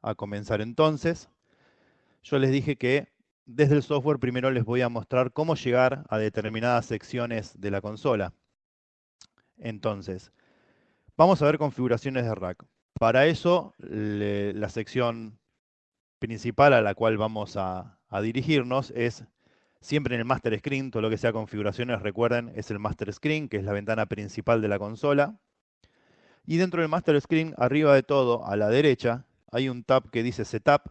a comenzar entonces. Yo les dije que desde el software primero les voy a mostrar cómo llegar a determinadas secciones de la consola. Entonces, vamos a ver configuraciones de rack. Para eso, la sección principal a la cual vamos a dirigirnos es siempre en el Master Screen. Todo lo que sea configuraciones, recuerden, es el Master Screen, que es la ventana principal de la consola. Y dentro del Master Screen, arriba de todo, a la derecha, hay un tab que dice Setup.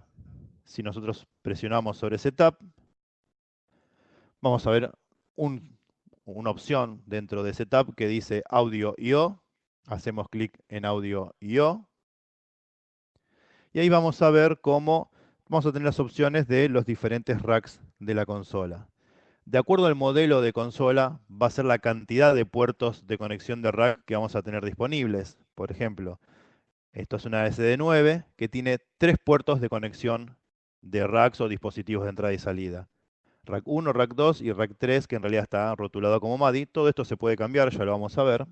Si nosotros presionamos sobre Setup, vamos a ver una opción dentro de Setup que dice Audio I/O. Hacemos clic en Audio I/O. Y ahí vamos a ver cómo vamos a tener las opciones de los diferentes racks de la consola. De acuerdo al modelo de consola, va a ser la cantidad de puertos de conexión de rack que vamos a tener disponibles. Por ejemplo, esto es una SD9 que tiene 3 puertos de conexión de racks o dispositivos de entrada y salida. Rack 1, Rack 2 y Rack 3, que en realidad está rotulado como MADI. Todo esto se puede cambiar, ya lo vamos a ver.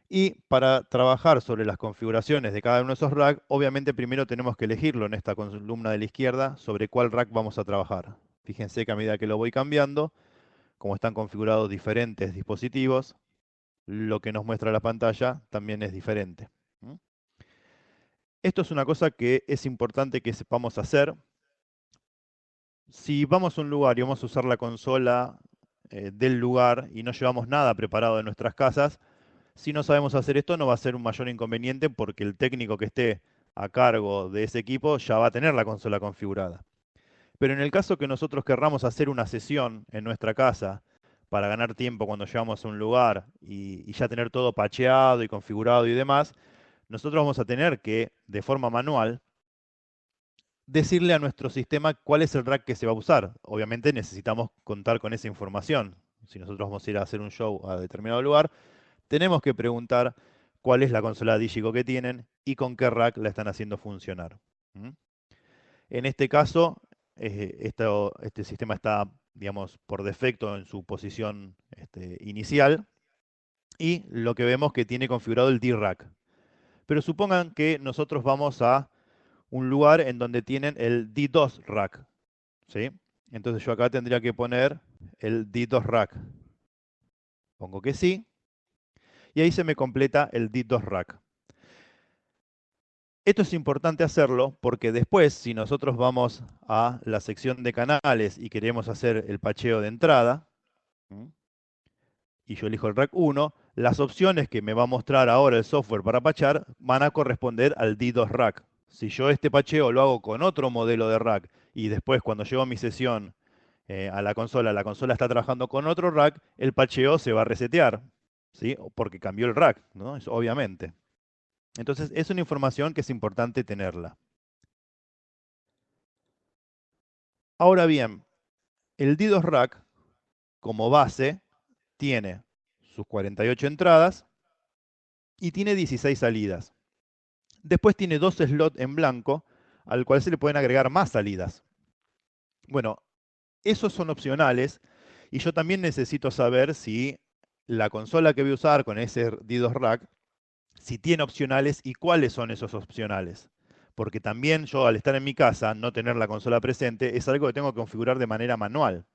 Y para trabajar sobre las configuraciones de cada uno de esos racks, obviamente primero tenemos que elegirlo en esta columna de la izquierda sobre cuál rack vamos a trabajar. Fíjense que a medida que lo voy cambiando, como están configurados diferentes dispositivos, lo que nos muestra la pantalla también es diferente. ¿Mm? Esto es una cosa que es importante que sepamos hacer. Si vamos a un lugar y vamos a usar la consola del lugar y no llevamos nada preparado de nuestras casas, si no sabemos hacer esto no va a ser un mayor inconveniente porque el técnico que esté a cargo de ese equipo ya va a tener la consola configurada. Pero en el caso que nosotros querramos hacer una sesión en nuestra casa para ganar tiempo cuando llegamos a un lugar y ya tener todo pacheado y configurado y demás, nosotros vamos a tener que, de forma manual, decirle a nuestro sistema cuál es el rack que se va a usar. Obviamente necesitamos contar con esa información. Si nosotros vamos a ir a hacer un show a determinado lugar, tenemos que preguntar cuál es la consola Digico que tienen y con qué rack la están haciendo funcionar. ¿Mm? En este caso, este sistema está, digamos, por defecto en su posición inicial y lo que vemos que tiene configurado el D-Rack. Pero supongan que nosotros vamos a un lugar en donde tienen el D2 Rack, ¿sí? Entonces yo acá tendría que poner el D2 Rack. Pongo que sí. Y ahí se me completa el D2 Rack. Esto es importante hacerlo porque después, si nosotros vamos a la sección de canales y queremos hacer el pacheo de entrada, ¿m? Y yo elijo el rack 1, las opciones que me va a mostrar ahora el software para pachar van a corresponder al D2 rack. Si yo este pacheo lo hago con otro modelo de rack y después cuando llego a mi sesión a la consola está trabajando con otro rack, el pacheo se va a resetear, ¿sí? Porque cambió el rack, ¿no? Obviamente. Entonces, es una información que es importante tenerla. Ahora bien, el D2 Rack, como base, tiene sus 48 entradas y tiene 16 salidas. Después tiene dos slots en blanco, al cual se le pueden agregar más salidas. Bueno, esos son opcionales y yo también necesito saber si la consola que voy a usar con ese D2 Rack, si tiene opcionales y cuáles son esos opcionales. Porque también yo, al estar en mi casa, no tener la consola presente, es algo que tengo que configurar de manera manual.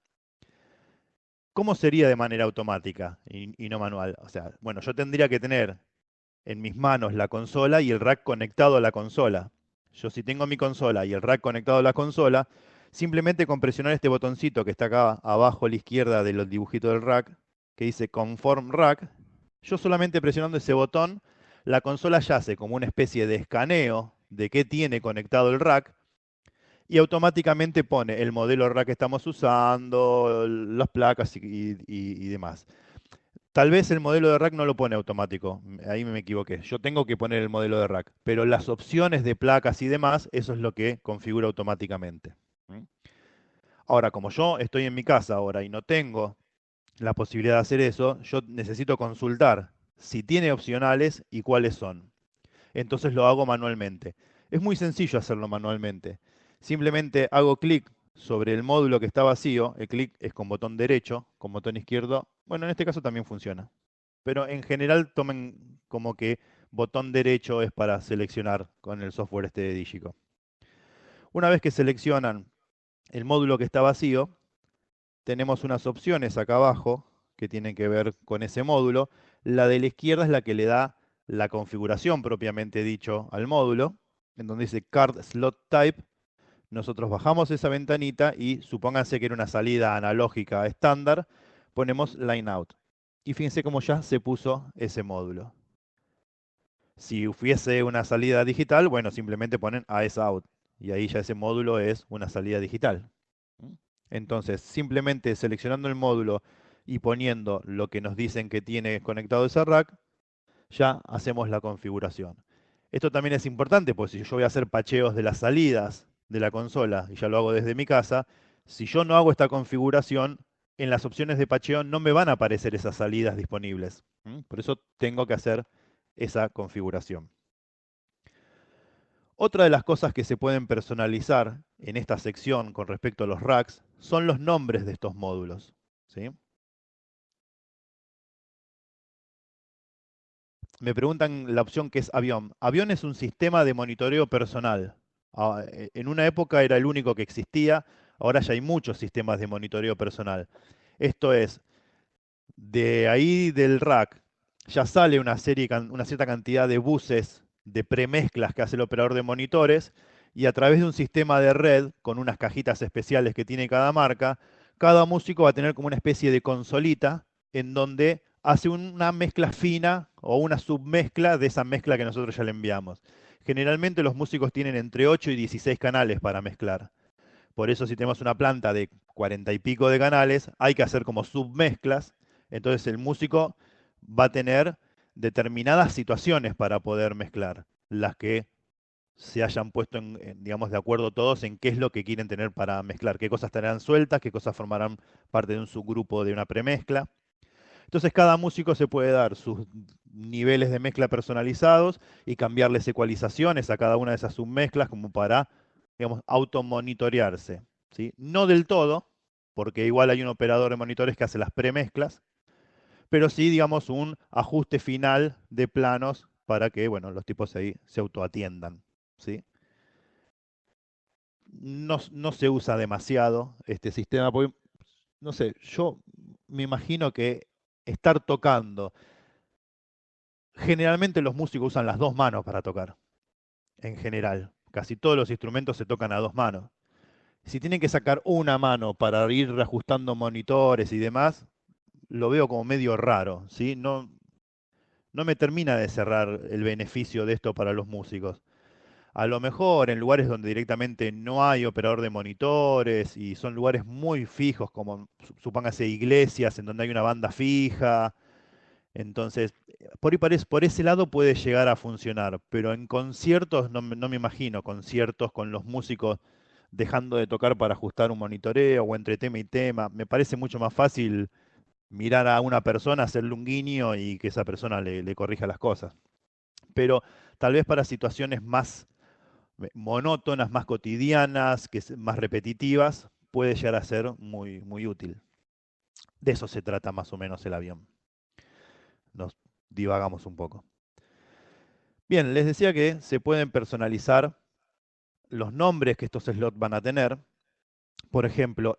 ¿Cómo sería de manera automática y no manual? O sea, bueno, yo tendría que tener en mis manos la consola y el rack conectado a la consola. Yo si tengo mi consola y el rack conectado a la consola, simplemente con presionar este botoncito que está acá abajo a la izquierda del dibujito del rack, que dice Conform Rack, yo solamente presionando ese botón, la consola ya hace como una especie de escaneo de qué tiene conectado el rack y automáticamente pone el modelo de rack que estamos usando, las placas y demás. Tal vez el modelo de rack no lo pone automático, ahí me equivoqué. Yo tengo que poner el modelo de rack, pero las opciones de placas y demás, eso es lo que configura automáticamente. ¿Mm? Ahora, como yo estoy en mi casa ahora y no tengo la posibilidad de hacer eso, yo necesito consultar si tiene opcionales y cuáles son. Entonces lo hago manualmente. Es muy sencillo hacerlo manualmente. Simplemente hago clic sobre el módulo que está vacío, el clic es con botón derecho, con botón izquierdo, bueno, en este caso también funciona. Pero en general tomen como que botón derecho es para seleccionar con el software este de Digico. Una vez que seleccionan el módulo que está vacío, tenemos unas opciones acá abajo que tienen que ver con ese módulo. La de la izquierda es la que le da la configuración propiamente dicho al módulo, en donde dice Card Slot Type. Nosotros bajamos esa ventanita y supónganse que era una salida analógica estándar, ponemos Line Out. Y fíjense cómo ya se puso ese módulo. Si hubiese una salida digital, bueno, simplemente ponen AS Out y ahí ya ese módulo es una salida digital. Entonces, simplemente seleccionando el módulo y poniendo lo que nos dicen que tiene conectado ese rack, ya hacemos la configuración. Esto también es importante, porque si yo voy a hacer pacheos de las salidas de la consola y ya lo hago desde mi casa, si yo no hago esta configuración, en las opciones de pacheo no me van a aparecer esas salidas disponibles. Por eso tengo que hacer esa configuración. Otra de las cosas que se pueden personalizar en esta sección con respecto a los racks son los nombres de estos módulos. ¿Sí? Me preguntan la opción que es avión. Avión es un sistema de monitoreo personal. En una época era el único que existía, ahora ya hay muchos sistemas de monitoreo personal. Esto es, de ahí del rack ya sale una cierta cantidad de buses de premezclas que hace el operador de monitores y a través de un sistema de red con unas cajitas especiales que tiene cada marca, cada músico va a tener como una especie de consolita en donde hace una mezcla fina o una submezcla de esa mezcla que nosotros ya le enviamos. Generalmente los músicos tienen entre 8 y 16 canales para mezclar. Por eso si tenemos una planta de 40 y pico de canales, hay que hacer como submezclas. Entonces el músico va a tener determinadas situaciones para poder mezclar, las que se hayan puesto, digamos, de acuerdo todos en qué es lo que quieren tener para mezclar, qué cosas estarán sueltas, qué cosas formarán parte de un subgrupo de una premezcla. Entonces cada músico se puede dar sus niveles de mezcla personalizados y cambiarles ecualizaciones a cada una de esas submezclas como para, digamos, automonitorearse, ¿sí? No del todo, porque igual hay un operador de monitores que hace las premezclas, pero sí, digamos, un ajuste final de planos para que, bueno, los tipos ahí se autoatiendan, ¿sí? No se usa demasiado este sistema, porque, no sé, yo me imagino que estar tocando. Generalmente los músicos usan las dos manos para tocar, en general. Casi todos los instrumentos se tocan a dos manos. Si tienen que sacar una mano para ir reajustando monitores y demás, lo veo como medio raro, ¿sí? No me termina de cerrar el beneficio de esto para los músicos. A lo mejor en lugares donde directamente no hay operador de monitores y son lugares muy fijos, como supóngase iglesias en donde hay una banda fija. Entonces, por ese lado puede llegar a funcionar, pero en conciertos no me imagino conciertos con los músicos dejando de tocar para ajustar un monitoreo o entre tema y tema. Me parece mucho más fácil mirar a una persona, hacerle un guiño y que esa persona le corrija las cosas. Pero tal vez para situaciones más monótonas, más cotidianas, más repetitivas, puede llegar a ser muy, muy útil. De eso se trata más o menos el avión. Nos divagamos un poco. Bien, les decía que se pueden personalizar los nombres que estos slots van a tener. Por ejemplo,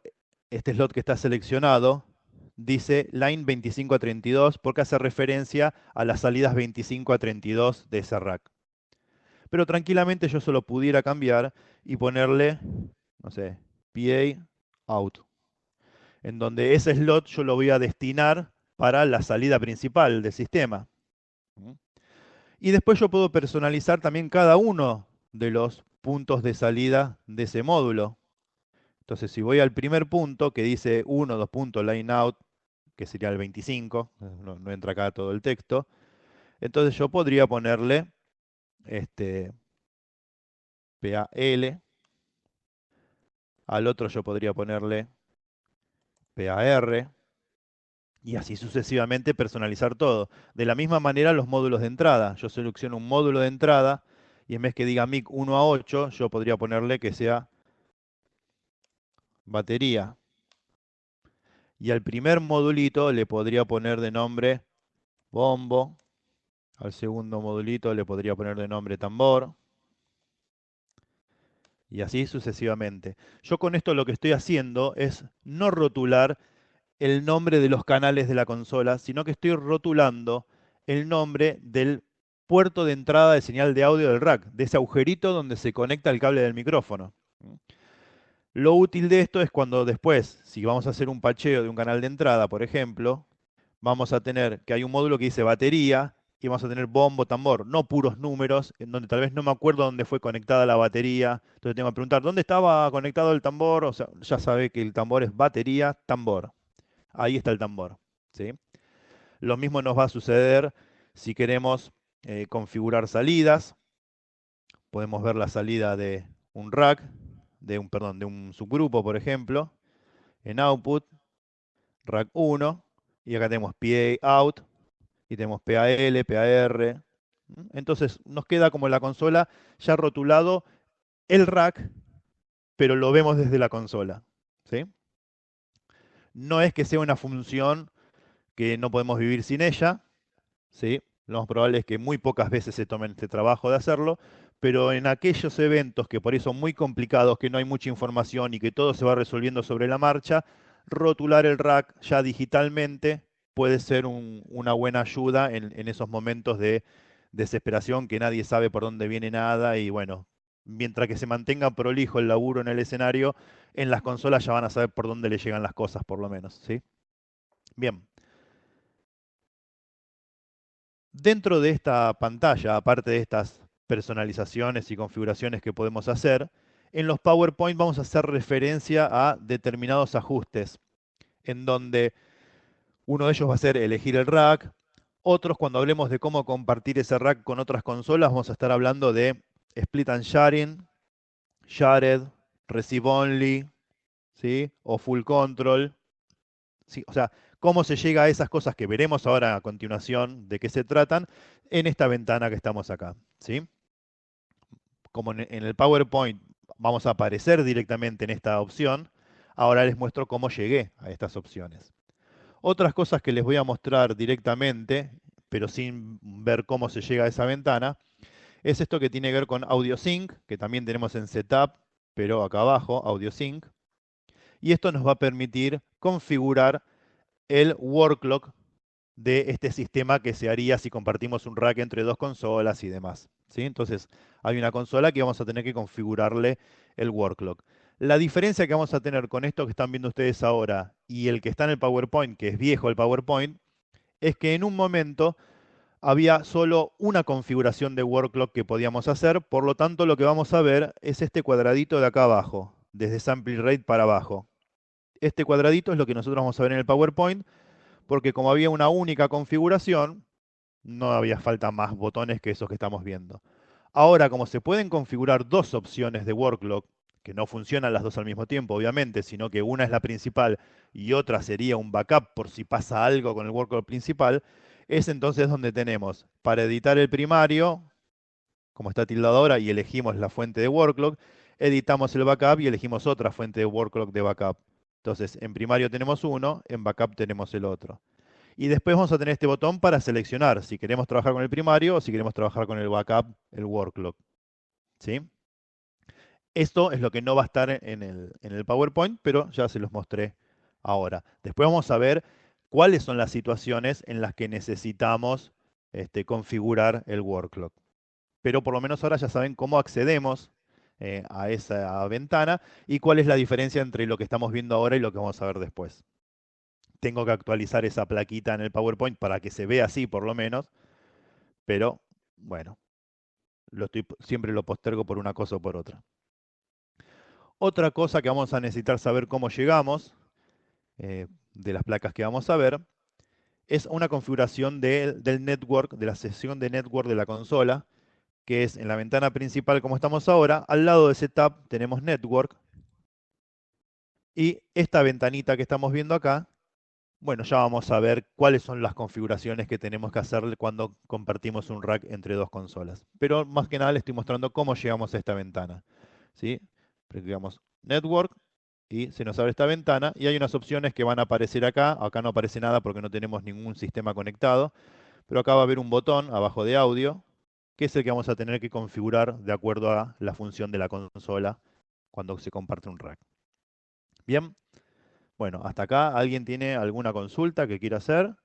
este slot que está seleccionado dice line 25 a 32 porque hace referencia a las salidas 25 a 32 de ese rack. Pero tranquilamente yo solo pudiera cambiar y ponerle, no sé, PA out, en donde ese slot yo lo voy a destinar para la salida principal del sistema. Y después yo puedo personalizar también cada uno de los puntos de salida de ese módulo. Entonces, si voy al primer punto que dice 1, 2 puntos, line out, que sería el 25, no entra acá todo el texto, entonces yo podría ponerle este, PAL, al otro yo podría ponerle PAR, y así sucesivamente personalizar todo. De la misma manera los módulos de entrada. Yo selecciono un módulo de entrada y en vez que diga mic 1 a 8, yo podría ponerle que sea batería. Y al primer modulito le podría poner de nombre bombo Al segundo modulito le podría poner de nombre tambor. Y así sucesivamente. Yo con esto lo que estoy haciendo es no rotular el nombre de los canales de la consola, sino que estoy rotulando el nombre del puerto de entrada de señal de audio del rack, de ese agujerito donde se conecta el cable del micrófono. Lo útil de esto es cuando después, si vamos a hacer un patcheo de un canal de entrada, por ejemplo, vamos a tener que hay un módulo que dice batería y vamos a tener bombo, tambor, no puros números, en donde tal vez no me acuerdo dónde fue conectada la batería. Entonces tengo que preguntar, ¿dónde estaba conectado el tambor? O sea, ya sabe que el tambor es batería, tambor. Ahí está el tambor. ¿Sí? Lo mismo nos va a suceder si queremos configurar salidas. Podemos ver la salida de un rack, perdón, de un subgrupo, por ejemplo, en output, rack 1, y acá tenemos PA out, y tenemos PAL, PAR. Entonces nos queda como en la consola ya rotulado el rack, pero lo vemos desde la consola. ¿Sí? No es que sea una función que no podemos vivir sin ella, ¿sí? Lo más probable es que muy pocas veces se tomen este trabajo de hacerlo, pero en aquellos eventos que por ahí son muy complicados, que no hay mucha información y que todo se va resolviendo sobre la marcha, rotular el rack ya digitalmente puede ser una buena ayuda en esos momentos de desesperación que nadie sabe por dónde viene nada y bueno, mientras que se mantenga prolijo el laburo en el escenario, en las consolas ya van a saber por dónde le llegan las cosas por lo menos, ¿sí? Bien. Dentro de esta pantalla, aparte de estas personalizaciones y configuraciones que podemos hacer, en los PowerPoint vamos a hacer referencia a determinados ajustes, en donde uno de ellos va a ser elegir el rack, otros cuando hablemos de cómo compartir ese rack con otras consolas, vamos a estar hablando de split and sharing, shared, receive only, ¿sí? O full control. ¿Sí? O sea, cómo se llega a esas cosas que veremos ahora a continuación de qué se tratan en esta ventana que estamos acá. ¿Sí? Como en el PowerPoint vamos a aparecer directamente en esta opción, ahora les muestro cómo llegué a estas opciones. Otras cosas que les voy a mostrar directamente, pero sin ver cómo se llega a esa ventana, es esto que tiene que ver con Audio Sync, que también tenemos en Setup, pero acá abajo, Audio Sync. Y esto nos va a permitir configurar el work clock de este sistema que se haría si compartimos un rack entre dos consolas y demás. ¿Sí? Entonces, hay una consola que vamos a tener que configurarle el work clock. La diferencia que vamos a tener con esto que están viendo ustedes ahora y el que está en el PowerPoint, que es viejo el PowerPoint, es que en un momento había solo una configuración de work clock que podíamos hacer, por lo tanto lo que vamos a ver es este cuadradito de acá abajo, desde sample rate para abajo. Este cuadradito es lo que nosotros vamos a ver en el PowerPoint, porque como había una única configuración, no había falta más botones que esos que estamos viendo. Ahora, como se pueden configurar dos opciones de workload, que no funcionan las dos al mismo tiempo, obviamente, sino que una es la principal y otra sería un backup por si pasa algo con el workload principal, es entonces donde tenemos para editar el primario, como está tildado ahora, y elegimos la fuente de workload, editamos el backup y elegimos otra fuente de workload de backup. Entonces, en primario tenemos uno, en backup tenemos el otro. Y después vamos a tener este botón para seleccionar si queremos trabajar con el primario o si queremos trabajar con el backup, el workload. ¿Sí? Esto es lo que no va a estar en el PowerPoint, pero ya se los mostré ahora. Después vamos a ver cuáles son las situaciones en las que necesitamos configurar el workload. Pero por lo menos ahora ya saben cómo accedemos a esa ventana y cuál es la diferencia entre lo que estamos viendo ahora y lo que vamos a ver después. Tengo que actualizar esa plaquita en el PowerPoint para que se vea así por lo menos, pero bueno, siempre lo postergo por una cosa o por otra. Otra cosa que vamos a necesitar saber cómo llegamos, de las placas que vamos a ver, es una configuración del network, de la sesión de network de la consola, que es en la ventana principal como estamos ahora, al lado de ese tab tenemos network, y esta ventanita que estamos viendo acá, bueno, ya vamos a ver cuáles son las configuraciones que tenemos que hacer cuando compartimos un rack entre dos consolas. Pero más que nada les estoy mostrando cómo llegamos a esta ventana. ¿Sí? Digamos Network y se nos abre esta ventana y hay unas opciones que van a aparecer acá. Acá no aparece nada porque no tenemos ningún sistema conectado. pero acá va a haber un botón abajo de audio, que es el que vamos a tener que configurar de acuerdo a la función de la consola cuando se comparte un rack. Bien, bueno, hasta acá, ¿alguien tiene alguna consulta que quiera hacer?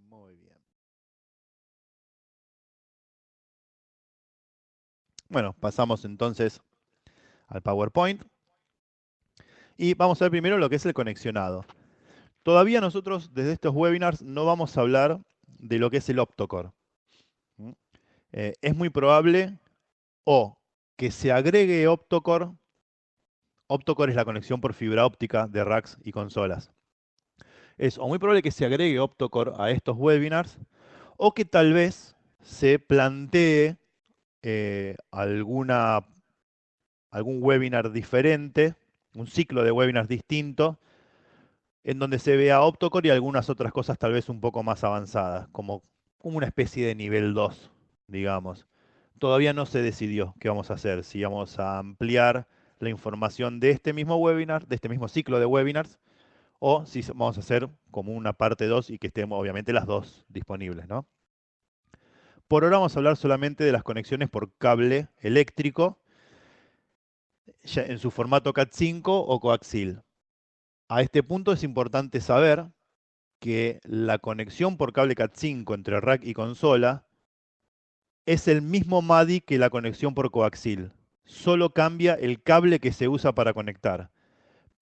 Muy bien. Bueno, pasamos entonces al PowerPoint y vamos a ver primero lo que es el conexionado. Todavía nosotros desde estos webinars no vamos a hablar de lo que es el optocore. ¿Mm? Es muy probable o que se agregue optocore. Optocore es la conexión por fibra óptica de racks y consolas. Es o muy probable que se agregue optocore a estos webinars o que tal vez se plantee algún webinar diferente, un ciclo de webinars distinto, en donde se vea optocore y algunas otras cosas tal vez un poco más avanzadas, como una especie de nivel 2, digamos. Todavía no se decidió qué vamos a hacer, si vamos a ampliar la información de este mismo webinar, de este mismo ciclo de webinars, o si vamos a hacer como una parte 2 y que estén obviamente las dos disponibles, ¿no? Por ahora vamos a hablar solamente de las conexiones por cable eléctrico, ya en su formato Cat5 o coaxil. A este punto es importante saber que la conexión por cable Cat5 entre rack y consola es el mismo MADI que la conexión por coaxil. Solo cambia el cable que se usa para conectar.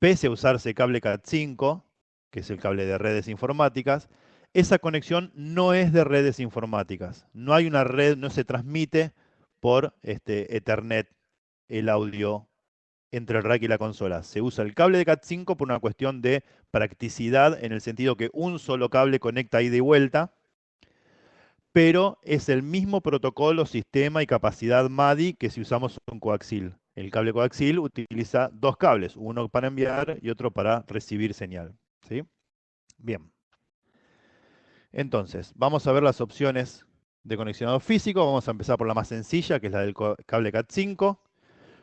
Pese a usarse cable Cat5, que es el cable de redes informáticas, esa conexión no es de redes informáticas. No hay una red, no se transmite por Ethernet el audio entre el rack y la consola. Se usa el cable de Cat5 por una cuestión de practicidad, en el sentido que un solo cable conecta ida y vuelta, pero es el mismo protocolo, sistema y capacidad MADI que si usamos un coaxil. El cable coaxil utiliza dos cables, uno para enviar y otro para recibir señal. ¿Sí? Bien. Entonces, vamos a ver las opciones de conexionado físico. Vamos a empezar por la más sencilla, que es la del cable Cat5.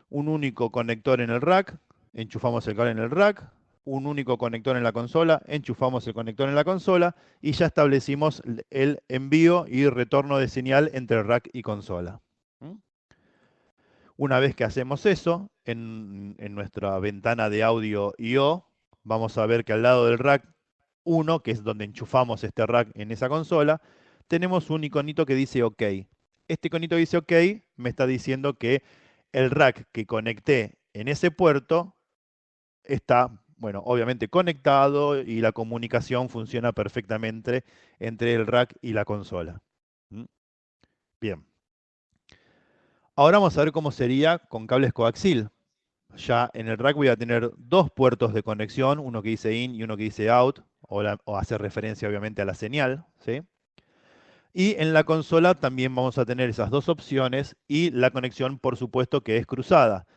Un único conector en el rack, enchufamos el cable en el rack, un único conector en la consola, enchufamos el conector en la consola y ya establecimos el envío y retorno de señal entre rack y consola. ¿Mm? Una vez que hacemos eso, en nuestra ventana de audio I/O, vamos a ver que al lado del rack 1, que es donde enchufamos este rack en esa consola, tenemos un iconito que dice OK. Este iconito que dice OK me está diciendo que el rack que conecté en ese puerto está, bueno, obviamente conectado y la comunicación funciona perfectamente entre el rack y la consola. ¿Mm? Bien. Ahora vamos a ver cómo sería con cables coaxil. Ya en el rack voy a tener dos puertos de conexión, uno que dice in y uno que dice out, o hace referencia obviamente a la señal, ¿sí? Y en la consola también vamos a tener esas dos opciones y la conexión, por supuesto, que es cruzada.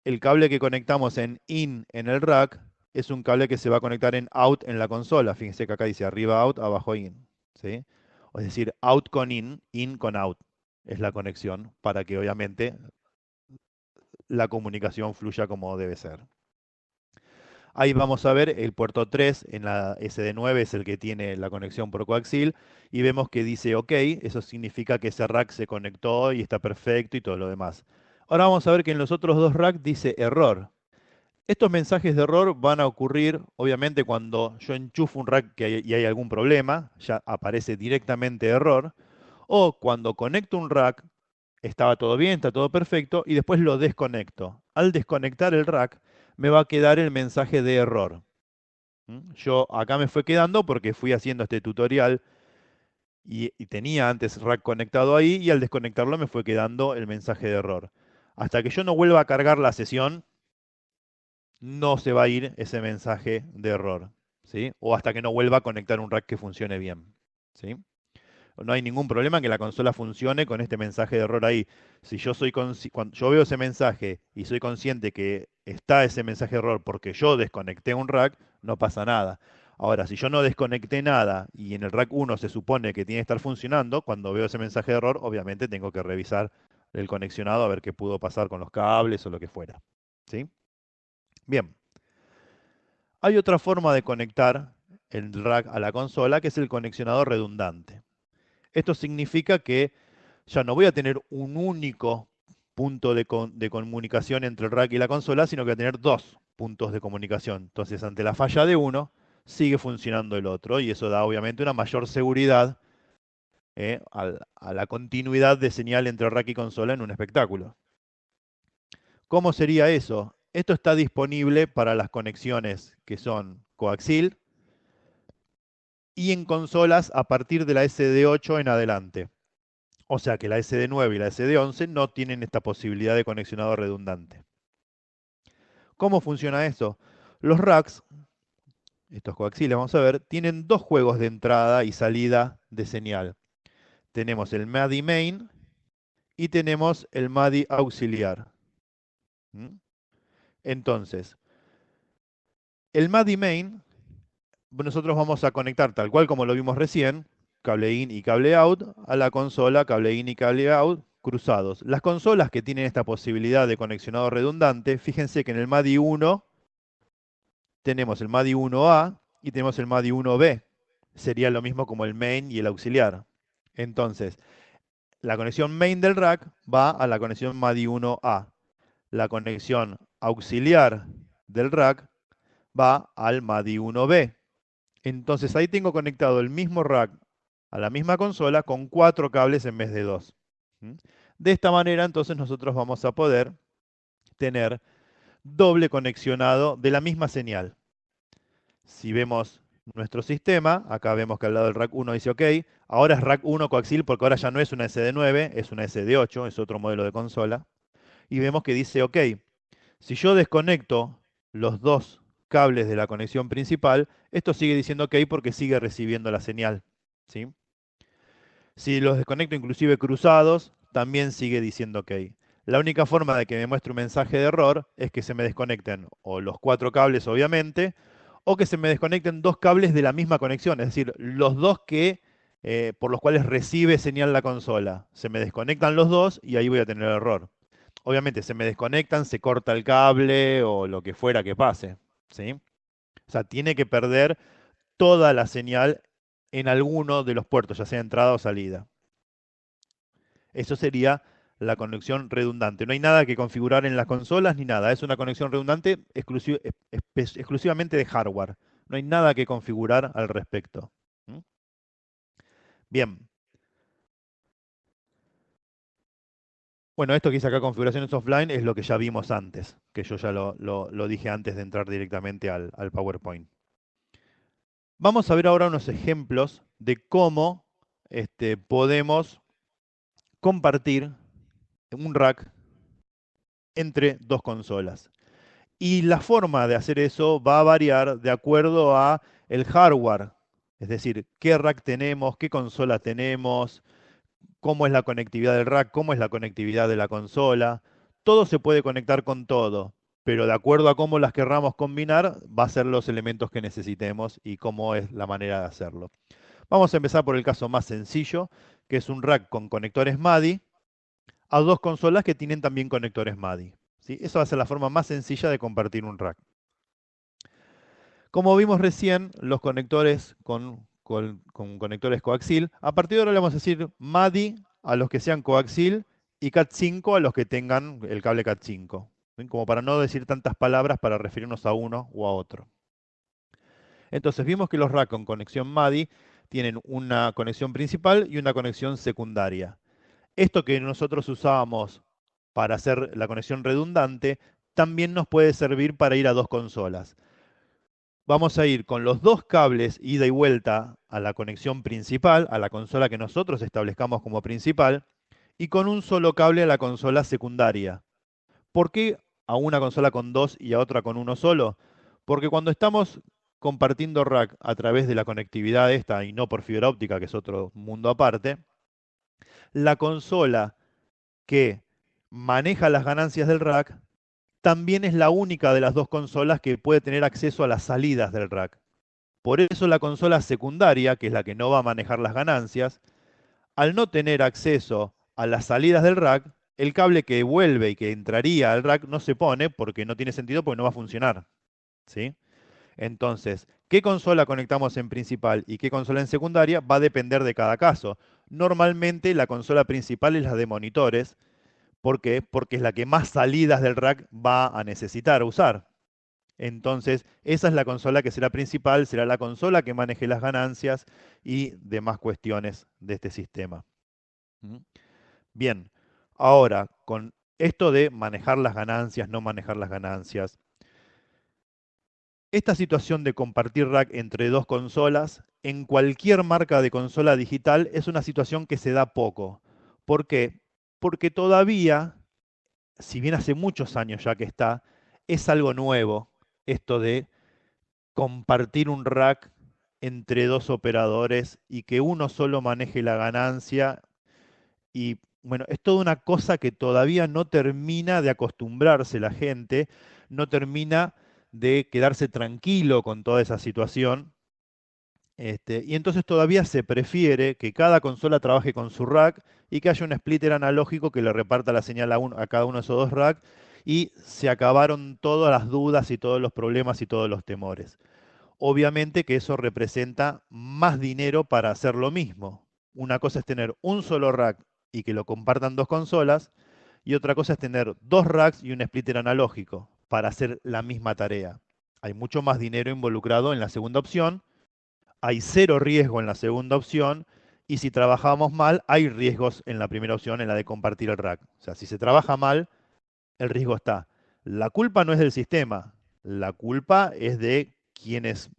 El cable que conectamos en in en el rack es un cable que se va a conectar en out en la consola. Fíjense que acá dice arriba out, abajo in, ¿sí? Es decir, out con in con out. Es la conexión para que obviamente la comunicación fluya como debe ser. Ahí vamos a ver el puerto 3 en la SD9 es el que tiene la conexión por coaxil y vemos que dice OK, eso significa que ese rack se conectó y está perfecto y todo lo demás. Ahora vamos a ver que en los otros dos racks dice error. Estos mensajes de error van a ocurrir, obviamente, cuando yo enchufo un rack y hay algún problema, ya aparece directamente error, o cuando conecto un rack, estaba todo bien, está todo perfecto, y después lo desconecto. Al desconectar el rack, me va a quedar el mensaje de error. Yo acá me fue quedando porque fui haciendo este tutorial y tenía antes rack conectado ahí, y al desconectarlo me fue quedando el mensaje de error. Hasta que yo no vuelva a cargar la sesión, no se va a ir ese mensaje de error, ¿sí? O hasta que no vuelva a conectar un rack que funcione bien, ¿sí? No hay ningún problema en que la consola funcione con este mensaje de error ahí. Si yo cuando yo veo ese mensaje y soy consciente que está ese mensaje de error porque yo desconecté un rack, no pasa nada. Ahora, si yo no desconecté nada y en el rack 1 se supone que tiene que estar funcionando, cuando veo ese mensaje de error, obviamente tengo que revisar el conexionado a ver qué pudo pasar con los cables o lo que fuera. ¿Sí? Bien, hay otra forma de conectar el rack a la consola que es el conexionado redundante. Esto significa que ya no voy a tener un único punto de comunicación entre el rack y la consola, sino que voy a tener dos puntos de comunicación. Entonces, ante la falla de uno, sigue funcionando el otro y eso da obviamente una mayor seguridad a la continuidad de señal entre rack y consola en un espectáculo. ¿Cómo sería eso? Esto está disponible para las conexiones que son coaxil y en consolas a partir de la SD8 en adelante. O sea que la SD9 y la SD11 no tienen esta posibilidad de conexionado redundante. ¿Cómo funciona eso? Los racks, estos coaxiles, vamos a ver, tienen dos juegos de entrada y salida de señal. Tenemos el MADI main y tenemos el MADI auxiliar. ¿Mm? Entonces, el MADI main, nosotros vamos a conectar tal cual como lo vimos recién, cable in y cable out, a la consola, cable in y cable out cruzados. Las consolas que tienen esta posibilidad de conexionado redundante, fíjense que en el MADI 1 tenemos el MADI 1A y tenemos el MADI 1B. Sería lo mismo como el main y el auxiliar. Entonces, la conexión main del rack va a la conexión MADI 1A. La conexión auxiliar del rack va al MADI 1B. Entonces ahí tengo conectado el mismo rack a la misma consola con cuatro cables en vez de dos. ¿Mm? De esta manera entonces nosotros vamos a poder tener doble conexionado de la misma señal. Si vemos nuestro sistema, acá vemos que al lado del rack 1 dice OK, ahora es rack 1 coaxil porque ahora ya no es una SD9, es una SD8, es otro modelo de consola. Y vemos que dice OK, si yo desconecto los dos cables de la conexión principal, esto sigue diciendo OK porque sigue recibiendo la señal. ¿Sí? Si los desconecto inclusive cruzados, también sigue diciendo OK. La única forma de que me muestre un mensaje de error es que se me desconecten o los cuatro cables, obviamente, o que se me desconecten dos cables de la misma conexión, es decir, los dos por los cuales recibe señal la consola. Se me desconectan los dos y ahí voy a tener error. Obviamente, se me desconectan, se corta el cable o lo que fuera que pase. ¿Sí? O sea, tiene que perder toda la señal en alguno de los puertos, ya sea entrada o salida. Eso sería la conexión redundante. No hay nada que configurar en las consolas ni nada. Es una conexión redundante exclusivamente de hardware. No hay nada que configurar al respecto. ¿Mm? Bien. Bueno, esto que dice acá configuraciones offline es lo que ya vimos antes, que yo ya lo dije antes de entrar directamente al PowerPoint. Vamos a ver ahora unos ejemplos de cómo podemos compartir un rack entre dos consolas. Y la forma de hacer eso va a variar de acuerdo a el hardware, es decir, qué rack tenemos, qué consola tenemos, cómo es la conectividad del rack, cómo es la conectividad de la consola. Todo se puede conectar con todo, pero de acuerdo a cómo las querramos combinar, va a ser los elementos que necesitemos y cómo es la manera de hacerlo. Vamos a empezar por el caso más sencillo, que es un rack con conectores MADI a dos consolas que tienen también conectores MADI. ¿Sí? Eso va a ser la forma más sencilla de compartir un rack. Como vimos recién, los conectores con conectores coaxil, a partir de ahora le vamos a decir MADI a los que sean coaxil y Cat5 a los que tengan el cable Cat5. ¿Sí? Como para no decir tantas palabras para referirnos a uno o a otro. Entonces vimos que los racks con conexión MADI tienen una conexión principal y una conexión secundaria. Esto que nosotros usábamos para hacer la conexión redundante también nos puede servir para ir a dos consolas. Vamos a ir con los dos cables ida y vuelta a la conexión principal, a la consola que nosotros establezcamos como principal, y con un solo cable a la consola secundaria. ¿Por qué a una consola con dos y a otra con uno solo? Porque cuando estamos compartiendo rack a través de la conectividad esta y no por fibra óptica, que es otro mundo aparte, la consola que maneja las ganancias del rack también es la única de las dos consolas que puede tener acceso a las salidas del rack. Por eso la consola secundaria, que es la que no va a manejar las ganancias, al no tener acceso a las salidas del rack, el cable que vuelve y que entraría al rack no se pone porque no tiene sentido porque no va a funcionar. ¿Sí? Entonces, ¿qué consola conectamos en principal y qué consola en secundaria? Va a depender de cada caso. Normalmente la consola principal es la de monitores. ¿Por qué? Porque es la que más salidas del rack va a necesitar usar. Entonces, esa es la consola que será principal, será la consola que maneje las ganancias y demás cuestiones de este sistema. ¿Mm? Bien, ahora, con esto de manejar las ganancias, no manejar las ganancias, esta situación de compartir rack entre dos consolas, en cualquier marca de consola digital, es una situación que se da poco. ¿Por qué? Porque todavía, si bien hace muchos años ya que está, es algo nuevo esto de compartir un rack entre dos operadores y que uno solo maneje la ganancia. Y bueno, es toda una cosa que todavía no termina de acostumbrarse la gente, no termina de quedarse tranquilo con toda esa situación. Y entonces todavía se prefiere que cada consola trabaje con su rack y que haya un splitter analógico que le reparta la señal a cada uno de esos dos racks y se acabaron todas las dudas y todos los problemas y todos los temores. Obviamente que eso representa más dinero para hacer lo mismo. Una cosa es tener un solo rack y que lo compartan dos consolas, y otra cosa es tener dos racks y un splitter analógico para hacer la misma tarea. Hay mucho más dinero involucrado en la segunda opción, hay cero riesgo en la segunda opción, y si trabajamos mal, hay riesgos en la primera opción, en la de compartir el rack. O sea, si se trabaja mal, el riesgo está. La culpa no es del sistema, la culpa es de quienes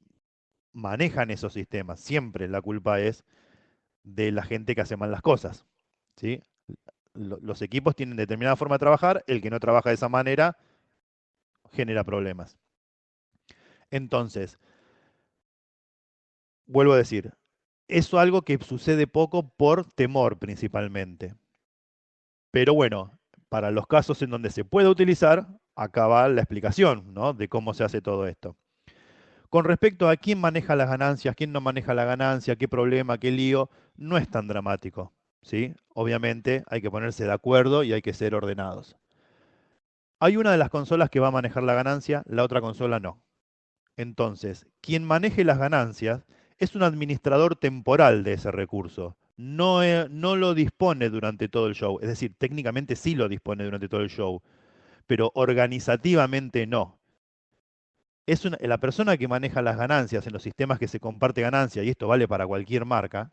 manejan esos sistemas. Siempre la culpa es de la gente que hace mal las cosas. ¿Sí? Los equipos tienen determinada forma de trabajar, el que no trabaja de esa manera genera problemas. Entonces, vuelvo a decir, eso es algo que sucede poco por temor principalmente. Pero bueno, para los casos en donde se puede utilizar, acá va la explicación, ¿no? De cómo se hace todo esto. Con respecto a quién maneja las ganancias, quién no maneja la ganancia, qué problema, qué lío, no es tan dramático, ¿sí? Obviamente hay que ponerse de acuerdo y hay que ser ordenados. Hay una de las consolas que va a manejar la ganancia, la otra consola no. Entonces, quien maneje las ganancias es un administrador temporal de ese recurso. No, no lo dispone durante todo el show. Es decir, técnicamente sí lo dispone durante todo el show, pero organizativamente no. La persona que maneja las ganancias en los sistemas que se comparte ganancia, y esto vale para cualquier marca,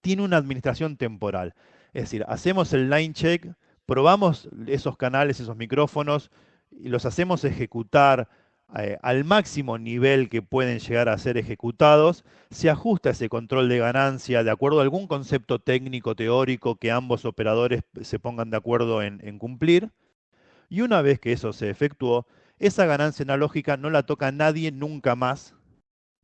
tiene una administración temporal. Es decir, hacemos el line check, probamos esos canales, esos micrófonos, y los hacemos ejecutar al máximo nivel que pueden llegar a ser ejecutados. Se ajusta ese control de ganancia de acuerdo a algún concepto técnico, teórico, que ambos operadores se pongan de acuerdo en cumplir. Y una vez que eso se efectuó, esa ganancia analógica no la toca nadie nunca más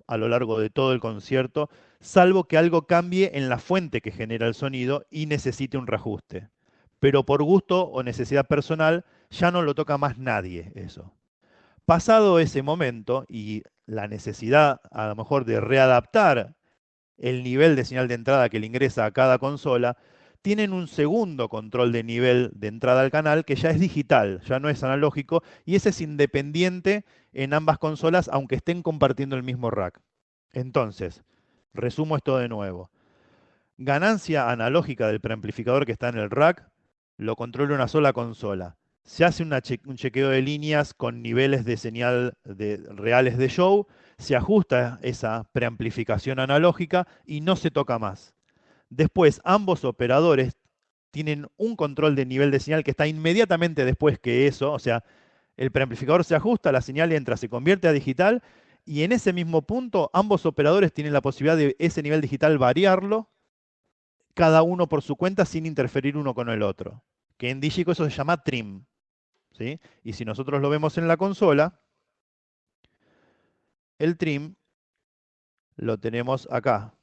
a lo largo de todo el concierto, salvo que algo cambie en la fuente que genera el sonido y necesite un reajuste. Pero por gusto o necesidad personal, ya no lo toca más nadie eso. Pasado ese momento y la necesidad a lo mejor de readaptar el nivel de señal de entrada que le ingresa a cada consola, tienen un segundo control de nivel de entrada al canal que ya es digital, ya no es analógico, y ese es independiente en ambas consolas, aunque estén compartiendo el mismo rack. Entonces, resumo esto de nuevo. Ganancia analógica del preamplificador que está en el rack, lo controla una sola consola. Se hace un chequeo de líneas con niveles de señal reales de show, se ajusta esa preamplificación analógica y no se toca más. Después, ambos operadores tienen un control de nivel de señal que está inmediatamente después que eso, o sea, el preamplificador se ajusta, la señal entra, se convierte a digital y en ese mismo punto ambos operadores tienen la posibilidad de ese nivel digital variarlo, cada uno por su cuenta sin interferir uno con el otro. Que en Digico eso se llama trim. ¿Sí? Y si nosotros lo vemos en la consola, el trim lo tenemos acá.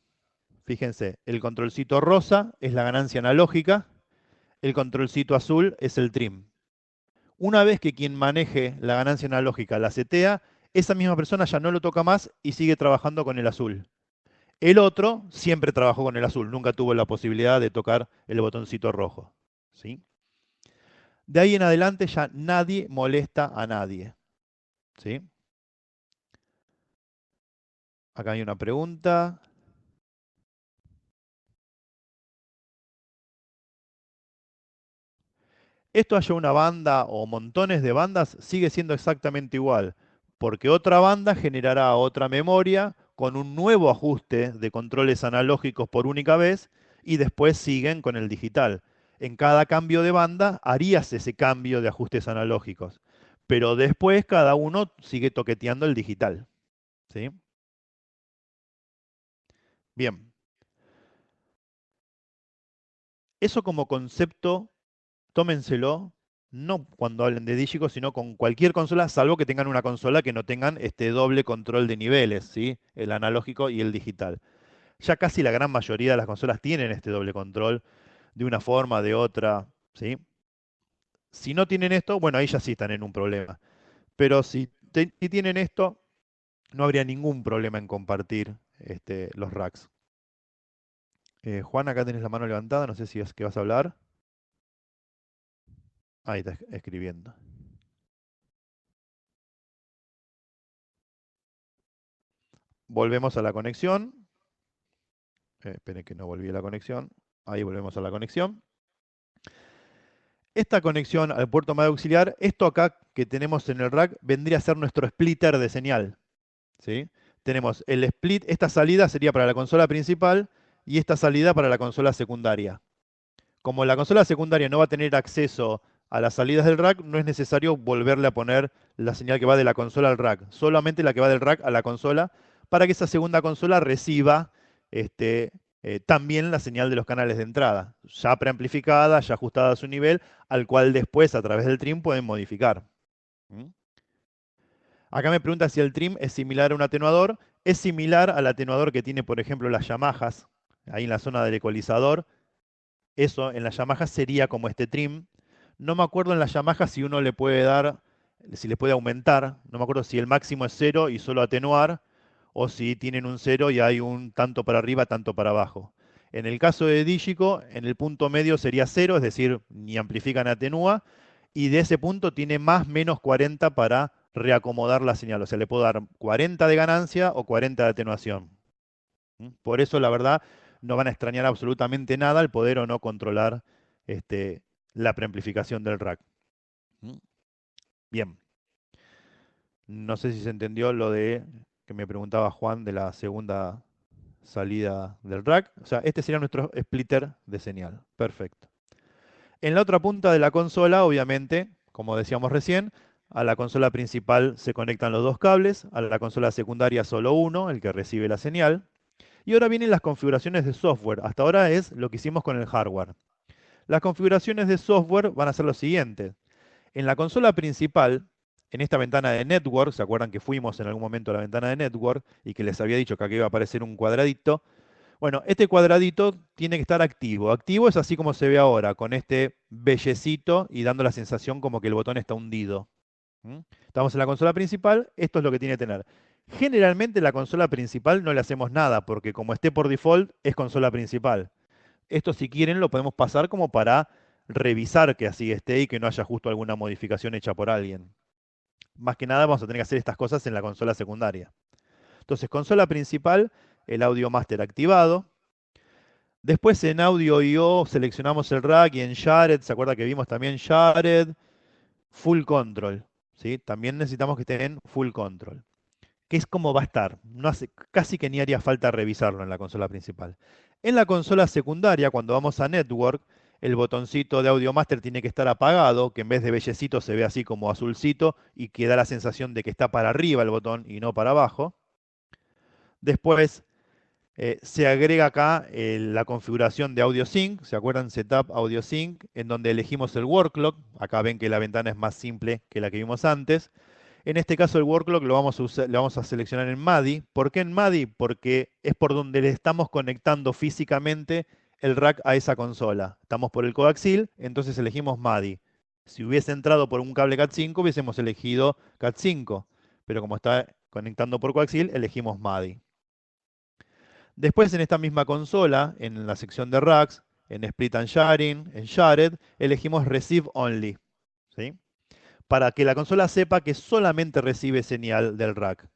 Fíjense, el controlcito rosa es la ganancia analógica, el controlcito azul es el trim. Una vez que quien maneje la ganancia analógica la setea, esa misma persona ya no lo toca más y sigue trabajando con el azul. El otro siempre trabajó con el azul, nunca tuvo la posibilidad de tocar el botoncito rojo. ¿Sí? De ahí en adelante ya nadie molesta a nadie. ¿Sí? Acá hay una pregunta. Esto haya una banda o montones de bandas, sigue siendo exactamente igual, porque otra banda generará otra memoria con un nuevo ajuste de controles analógicos por única vez y después siguen con el digital. En cada cambio de banda harías ese cambio de ajustes analógicos, pero después cada uno sigue toqueteando el digital. ¿Sí? Bien, eso como concepto tómenselo, no cuando hablen de Digico, sino con cualquier consola, salvo que tengan una consola que no tengan este doble control de niveles, ¿sí? El analógico y el digital. Ya casi la gran mayoría de las consolas tienen este doble control de una forma, de otra, ¿sí? Si no tienen esto, bueno, ahí ya sí están en un problema. Pero si tienen esto, no habría ningún problema en compartir los racks. Juan, acá tenés la mano levantada, no sé si es que vas a hablar. Ahí está escribiendo. Volvemos a la conexión. Esperen que no volví a la conexión. Ahí volvemos a la conexión. Esta conexión al puerto MADI auxiliar, esto acá que tenemos en el rack, vendría a ser nuestro splitter de señal. ¿Sí? Tenemos el split, esta salida sería para la consola principal y esta salida para la consola secundaria. Como la consola secundaria no va a tener acceso a las salidas del rack, no es necesario volverle a poner la señal que va de la consola al rack, solamente la que va del rack a la consola, para que esa segunda consola reciba también la señal de los canales de entrada, ya preamplificada, ya ajustada a su nivel, al cual después a través del trim pueden modificar. ¿Mm? Acá me pregunta si el trim es similar a un atenuador. Es similar al atenuador que tiene, por ejemplo, las Yamahas, ahí en la zona del ecualizador. Eso en la Yamaha sería como este trim. No me acuerdo en la Yamaha si uno le puede dar, si le puede aumentar. No me acuerdo si el máximo es cero y solo atenuar, o si tienen un cero y hay un tanto para arriba, tanto para abajo. En el caso de Digico, en el punto medio sería cero, es decir, ni amplifica ni atenúa, y de ese punto tiene más menos 40 para reacomodar la señal. O sea, le puedo dar 40 de ganancia o 40 de atenuación. Por eso, la verdad, no van a extrañar absolutamente nada al poder o no controlar este, la preamplificación del rack. ¿Mm? Bien, no sé si se entendió lo de que me preguntaba Juan de la segunda salida del rack. O sea, este sería nuestro splitter de señal. Perfecto. En la otra punta de la consola, obviamente, como decíamos recién, a la consola principal se conectan los dos cables, a la consola secundaria solo uno, el que recibe la señal. Y ahora vienen las configuraciones de software. Hasta ahora es lo que hicimos con el hardware. Las configuraciones de software van a ser lo siguiente. En la consola principal, en esta ventana de Network, ¿se acuerdan que fuimos en algún momento a la ventana de Network y que les había dicho que aquí iba a aparecer un cuadradito? Bueno, este cuadradito tiene que estar activo. Activo es así como se ve ahora, con este bellecito y dando la sensación como que el botón está hundido. ¿Mm? Estamos en la consola principal, esto es lo que tiene que tener. Generalmente la consola principal no le hacemos nada, porque como esté por default, es consola principal. Esto si quieren lo podemos pasar como para revisar que así esté y que no haya justo alguna modificación hecha por alguien. Más que nada vamos a tener que hacer estas cosas en la consola secundaria. Entonces, consola principal, el audio master activado. Después en Audio I/O seleccionamos el rack y en Shared, ¿se acuerda que vimos también Shared? Full Control, ¿sí? También necesitamos que estén en Full Control, que es como va a estar. No hace, casi que ni haría falta revisarlo en la consola principal. En la consola secundaria, cuando vamos a Network, el botoncito de Audio Master tiene que estar apagado, que en vez de bellecito se ve así como azulcito y que da la sensación de que está para arriba el botón y no para abajo. Después se agrega acá la configuración de Audio Sync, ¿se acuerdan? Setup Audio Sync, en donde elegimos el word clock. Acá ven que la ventana es más simple que la que vimos antes. En este caso el word clock lo vamos a seleccionar en MADI. ¿Por qué en MADI? Porque es por donde le estamos conectando físicamente el rack a esa consola. Estamos por el coaxil, entonces elegimos MADI. Si hubiese entrado por un cable Cat5, hubiésemos elegido Cat5. pero como está conectando por coaxil, elegimos MADI. Después en esta misma consola, en la sección de racks, en Split and Sharing, en Shared, elegimos Receive Only, ¿sí? Para que la consola sepa que solamente recibe señal del rack.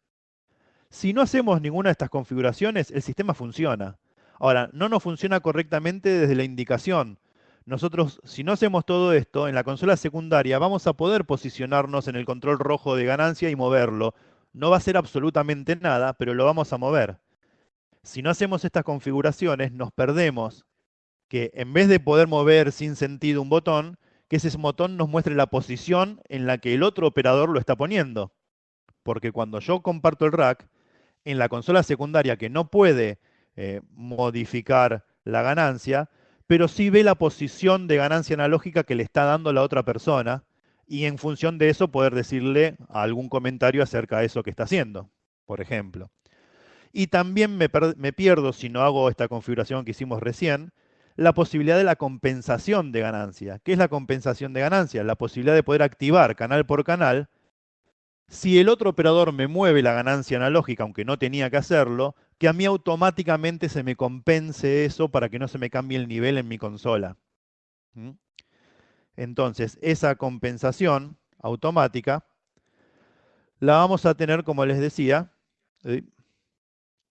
Si no hacemos ninguna de estas configuraciones, el sistema funciona. Ahora, no nos funciona correctamente desde la indicación. Nosotros, si no hacemos todo esto, en la consola secundaria vamos a poder posicionarnos en el control rojo de ganancia y moverlo. No va a ser absolutamente nada, pero lo vamos a mover. Si no hacemos estas configuraciones, nos perdemos que en vez de poder mover sin sentido un botón, que ese botón nos muestre la posición en la que el otro operador lo está poniendo. Porque cuando yo comparto el rack, en la consola secundaria que no puede modificar la ganancia, pero sí ve la posición de ganancia analógica que le está dando la otra persona y en función de eso poder decirle algún comentario acerca de eso que está haciendo, por ejemplo. Y también me pierdo, si no hago esta configuración que hicimos recién, la posibilidad de la compensación de ganancia. ¿Qué es la compensación de ganancia? La posibilidad de poder activar canal por canal. Si el otro operador me mueve la ganancia analógica, aunque no tenía que hacerlo, que a mí automáticamente se me compense eso para que no se me cambie el nivel en mi consola. ¿Mm? Entonces, esa compensación automática la vamos a tener, como les decía, eh,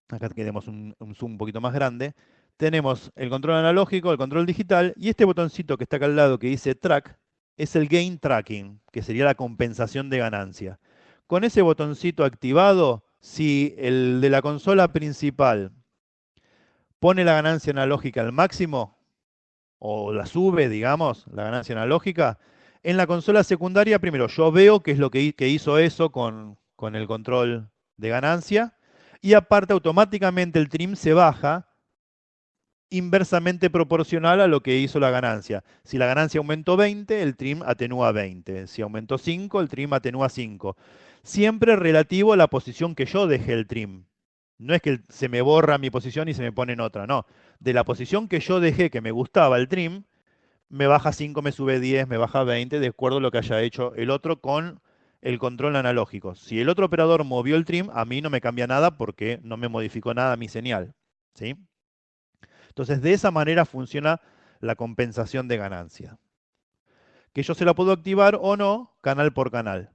acá tenemos un zoom un poquito más grande, tenemos el control analógico, el control digital, y este botoncito que está acá al lado que dice Track, es el Gain Tracking, que sería la compensación de ganancia. Con ese botoncito activado, si el de la consola principal pone la ganancia analógica al máximo, o la sube, digamos, la ganancia analógica, en la consola secundaria, primero, yo veo qué es lo que hizo eso con el control de ganancia, y aparte automáticamente el trim se baja inversamente proporcional a lo que hizo la ganancia. Si la ganancia aumentó 20, el trim atenúa 20. Si aumentó 5, el trim atenúa 5. Siempre relativo a la posición que yo dejé el trim. No es que se me borra mi posición y se me pone en otra, no. De la posición que yo dejé que me gustaba el trim, me baja 5, me sube 10, me baja 20, de acuerdo a lo que haya hecho el otro con el control analógico. Si el otro operador movió el trim, a mí no me cambia nada porque no me modificó nada mi señal. ¿Sí? Entonces, de esa manera funciona la compensación de ganancia. Que yo se la puedo activar o no, canal por canal.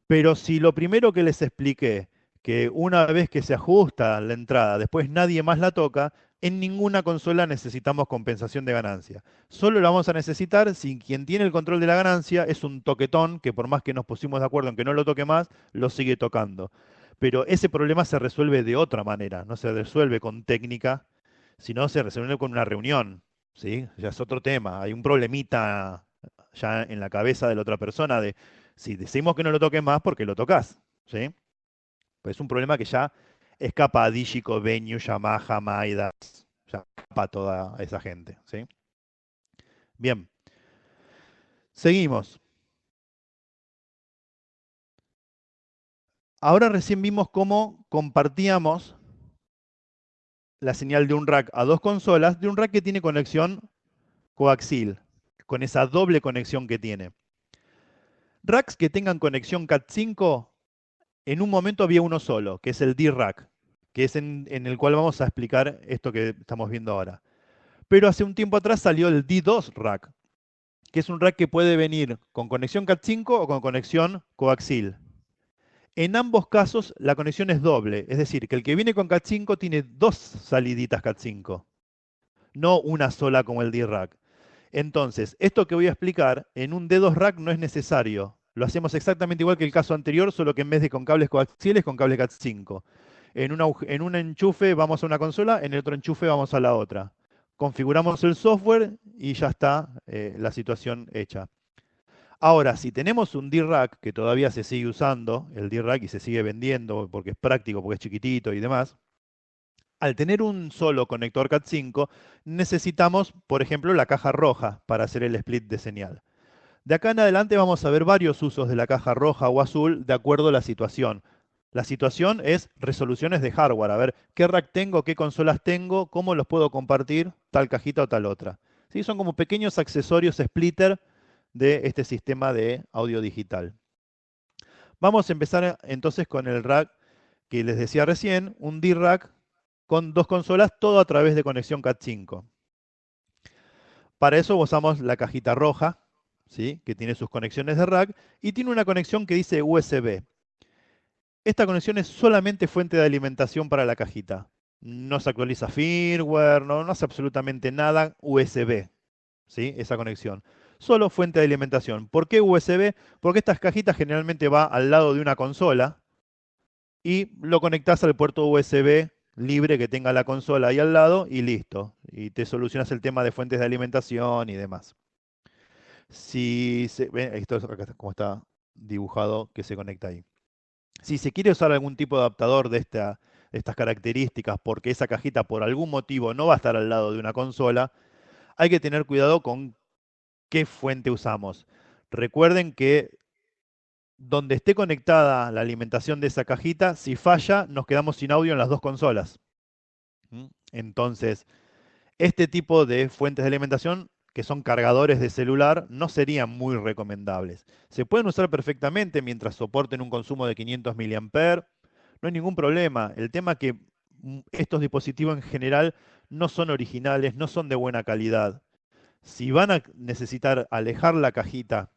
Pero si lo primero que les expliqué, que una vez que se ajusta la entrada, después nadie más la toca, en ninguna consola necesitamos compensación de ganancia. Solo la vamos a necesitar si quien tiene el control de la ganancia es un toquetón que por más que nos pusimos de acuerdo en que no lo toque más, lo sigue tocando. Pero ese problema se resuelve de otra manera, no se resuelve con técnica, sino se resuelve con una reunión, ¿sí? Ya es otro tema, hay un problemita ya en la cabeza de la otra persona de si decimos que no lo toques más, porque lo tocas, ¿sí? Pues es un problema que ya escapa a Digico, Venue, Yamaha, Midas, ya escapa a toda esa gente, ¿sí? Bien, seguimos. Ahora recién vimos cómo compartíamos la señal de un rack a dos consolas, de un rack que tiene conexión coaxil, con esa doble conexión que tiene. Racks que tengan conexión Cat5, en un momento había uno solo, que es el D-Rack, que es en el cual vamos a explicar esto que estamos viendo ahora. Pero hace un tiempo atrás salió el D2 Rack, que es un rack que puede venir con conexión Cat5 o con conexión coaxil. En ambos casos la conexión es doble, es decir, que el que viene con Cat5 tiene dos saliditas Cat5, no una sola como el D-Rack. Entonces, esto que voy a explicar en un D2 Rack no es necesario. Lo hacemos exactamente igual que el caso anterior, solo que en vez de con cables coaxiales, con cable Cat5. En un enchufe vamos a una consola, en el otro enchufe vamos a la otra. Configuramos el software y ya está la situación hecha. Ahora, si tenemos un D-Rack que todavía se sigue usando, el D-Rack y se sigue vendiendo porque es práctico, porque es chiquitito y demás, al tener un solo conector Cat5, necesitamos, por ejemplo, la caja roja para hacer el split de señal. De acá en adelante vamos a ver varios usos de la caja roja o azul de acuerdo a la situación. La situación es resoluciones de hardware, a ver qué rack tengo, qué consolas tengo, cómo los puedo compartir, tal cajita o tal otra. ¿Sí? Son como pequeños accesorios splitter de este sistema de audio digital. Vamos a empezar entonces con el rack que les decía recién, un D-Rack con dos consolas, todo a través de conexión Cat5. Para eso usamos la cajita roja, ¿sí? Que tiene sus conexiones de rack y tiene una conexión que dice USB. Esta conexión es solamente fuente de alimentación para la cajita. No se actualiza firmware, no hace absolutamente nada USB, ¿sí? Esa conexión. Solo fuente de alimentación. ¿Por qué USB? Porque estas cajitas generalmente va al lado de una consola y lo conectás al puerto USB libre que tenga la consola ahí al lado y listo. Y te solucionas el tema de fuentes de alimentación y demás. Si se, ven, esto es acá como está dibujado que se conecta ahí. Si se quiere usar algún tipo de adaptador de estas características porque esa cajita por algún motivo no va a estar al lado de una consola, hay que tener cuidado con qué fuente usamos. Recuerden que donde esté conectada la alimentación de esa cajita, si falla, nos quedamos sin audio en las dos consolas. Entonces, este tipo de fuentes de alimentación, que son cargadores de celular, no serían muy recomendables. Se pueden usar perfectamente mientras soporten un consumo de 500 mAh, no hay ningún problema. El tema es que estos dispositivos en general no son originales, no son de buena calidad. Si van a necesitar alejar la cajita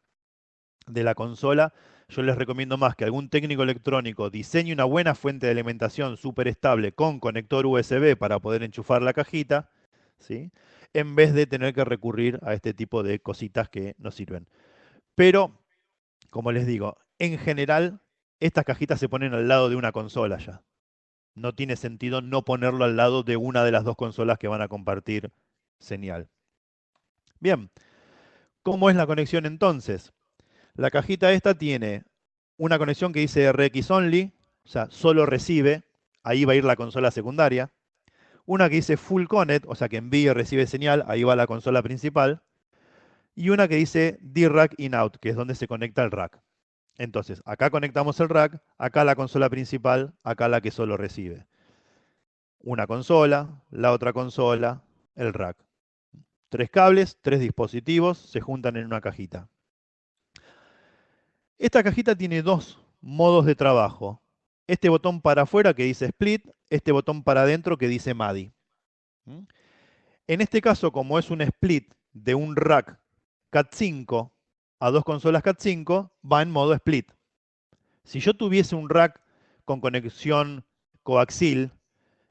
de la consola, yo les recomiendo más que algún técnico electrónico diseñe una buena fuente de alimentación súper estable con conector USB para poder enchufar la cajita, ¿sí? En vez de tener que recurrir a este tipo de cositas que no sirven. Pero, como les digo, en general, estas cajitas se ponen al lado de una consola ya. No tiene sentido no ponerlo al lado de una de las dos consolas que van a compartir señal. Bien, ¿cómo es la conexión entonces? La cajita esta tiene una conexión que dice RX Only, o sea, solo recibe, ahí va a ir la consola secundaria. Una que dice Full Connect, o sea, que envía y recibe señal, ahí va la consola principal. Y una que dice D-Rack In-Out, que es donde se conecta el rack. Entonces, acá conectamos el rack, acá la consola principal, acá la que solo recibe. Una consola, la otra consola, el rack. Tres cables, tres dispositivos, se juntan en una cajita. Esta cajita tiene dos modos de trabajo. Este botón para afuera que dice Split, este botón para adentro que dice MADI. ¿Mm? En este caso, como es un split de un rack Cat5 a dos consolas Cat5, va en modo split. Si yo tuviese un rack con conexión coaxil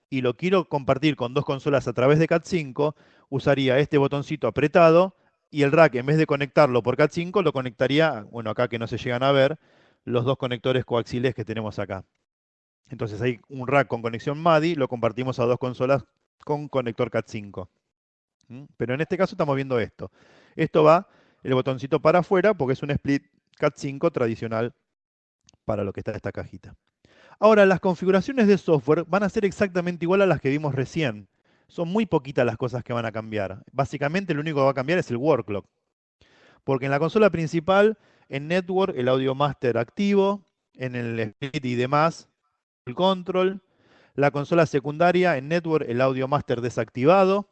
y lo quiero compartir con dos consolas a través de Cat5, usaría este botoncito apretado y el rack, en vez de conectarlo por Cat5, lo conectaría, bueno, acá que no se llegan a ver, los dos conectores coaxiles que tenemos acá. Entonces hay un rack con conexión MADI, lo compartimos a dos consolas con conector Cat5. Pero en este caso estamos viendo esto. Esto va el botoncito para afuera porque es un split Cat5 tradicional para lo que está esta cajita. Ahora, las configuraciones de software van a ser exactamente igual a las que vimos recién. Son muy poquitas las cosas que van a cambiar. Básicamente lo único que va a cambiar es el word clock. Porque en la consola principal, en Network, el audio master activo, en el split y demás, el control. La consola secundaria, en Network, el audio master desactivado.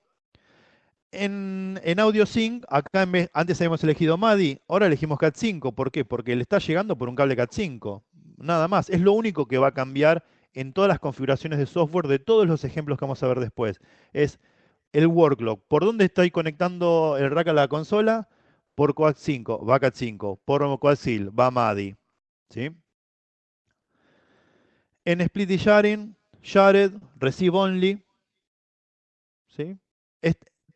En Audio Sync, acá antes habíamos elegido MADI, ahora elegimos Cat5. ¿Por qué? Porque le está llegando por un cable Cat5. Nada más. Es lo único que va a cambiar en todas las configuraciones de software de todos los ejemplos que vamos a ver después. Es el workload. ¿Por dónde estoy conectando el rack a la consola? Por Cat5, va Cat5. Por Coaxil, va MADI. ¿Sí? En Split y Sharing, Shared, Receive Only. ¿Sí?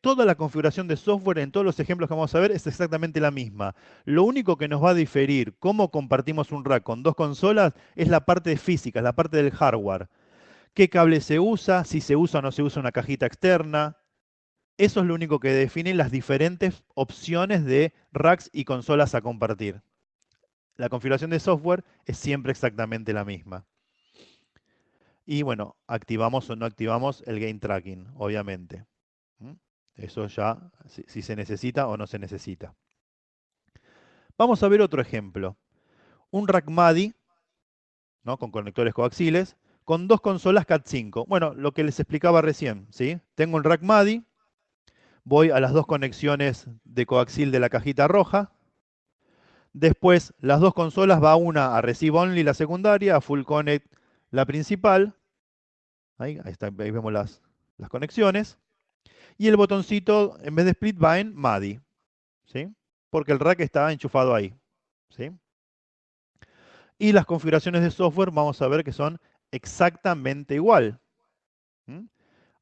Toda la configuración de software en todos los ejemplos que vamos a ver es exactamente la misma. Lo único que nos va a diferir cómo compartimos un rack con dos consolas es la parte física, la parte del hardware. ¿Qué cable se usa? Si se usa o no se usa una cajita externa. Eso es lo único que define las diferentes opciones de racks y consolas a compartir. La configuración de software es siempre exactamente la misma. Y bueno, activamos o no activamos el gain tracking, obviamente. Eso ya, si se necesita o no se necesita. Vamos a ver otro ejemplo. Un rack MADI, ¿no? Con conectores coaxiles, con dos consolas Cat5. Bueno, lo que les explicaba recién, ¿sí? Tengo un rack MADI, voy a las dos conexiones de coaxil de la cajita roja, Después, las dos consolas va una a Receive Only, la secundaria, a Full Connect, la principal. Ahí está, ahí vemos las conexiones. Y el botoncito, en vez de split, va en MADI, ¿sí? Porque el rack está enchufado ahí, ¿sí? Y las configuraciones de software vamos a ver que son exactamente igual. ¿Mm?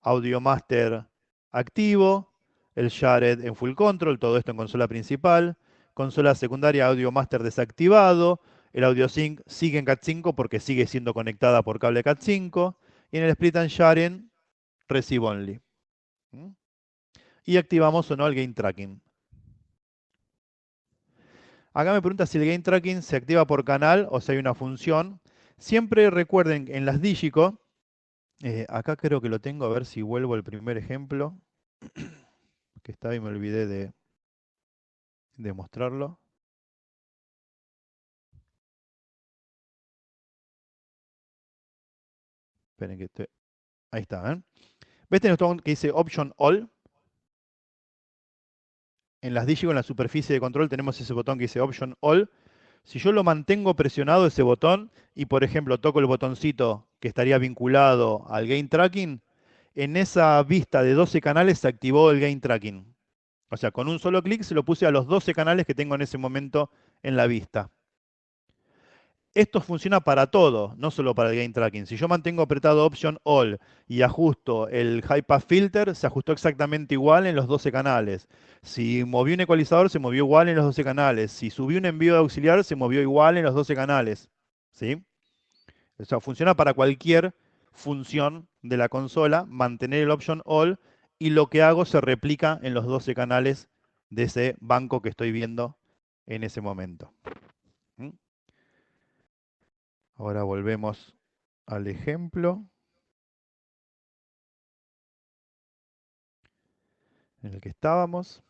Audio Master activo, el Shared en Full Control, todo esto en consola principal, consola secundaria Audio Master desactivado, el Audio Sync sigue en Cat5 porque sigue siendo conectada por cable Cat5, y en el Split and Share Receive Only. ¿Mm? Y activamos o no el Gain Tracking. Acá me pregunta si el Gain Tracking se activa por canal o si hay una función. Siempre recuerden en las Digico, acá creo que lo tengo, a ver si vuelvo al primer ejemplo, que estaba y me olvidé de mostrarlo. Esperen que ahí está, ¿ven? ¿Ves este botón que dice Option All? En las Digico, en la superficie de control, tenemos ese botón que dice Option All. Si yo lo mantengo presionado ese botón y, por ejemplo, toco el botoncito que estaría vinculado al Gain Tracking, en esa vista de 12 canales se activó el Gain Tracking. O sea, con un solo clic se lo puse a los 12 canales que tengo en ese momento en la vista. Esto funciona para todo, no solo para el Gain Tracking. Si yo mantengo apretado Option All y ajusto el High Pass Filter, se ajustó exactamente igual en los 12 canales. Si moví un ecualizador, se movió igual en los 12 canales. Si subí un envío de auxiliar, se movió igual en los 12 canales. ¿Sí? O sea, funciona para cualquier función de la consola, mantener el Option All y lo que hago se replica en los 12 canales de ese banco que estoy viendo en ese momento. ¿Mm? Ahora volvemos al ejemplo en el que estábamos.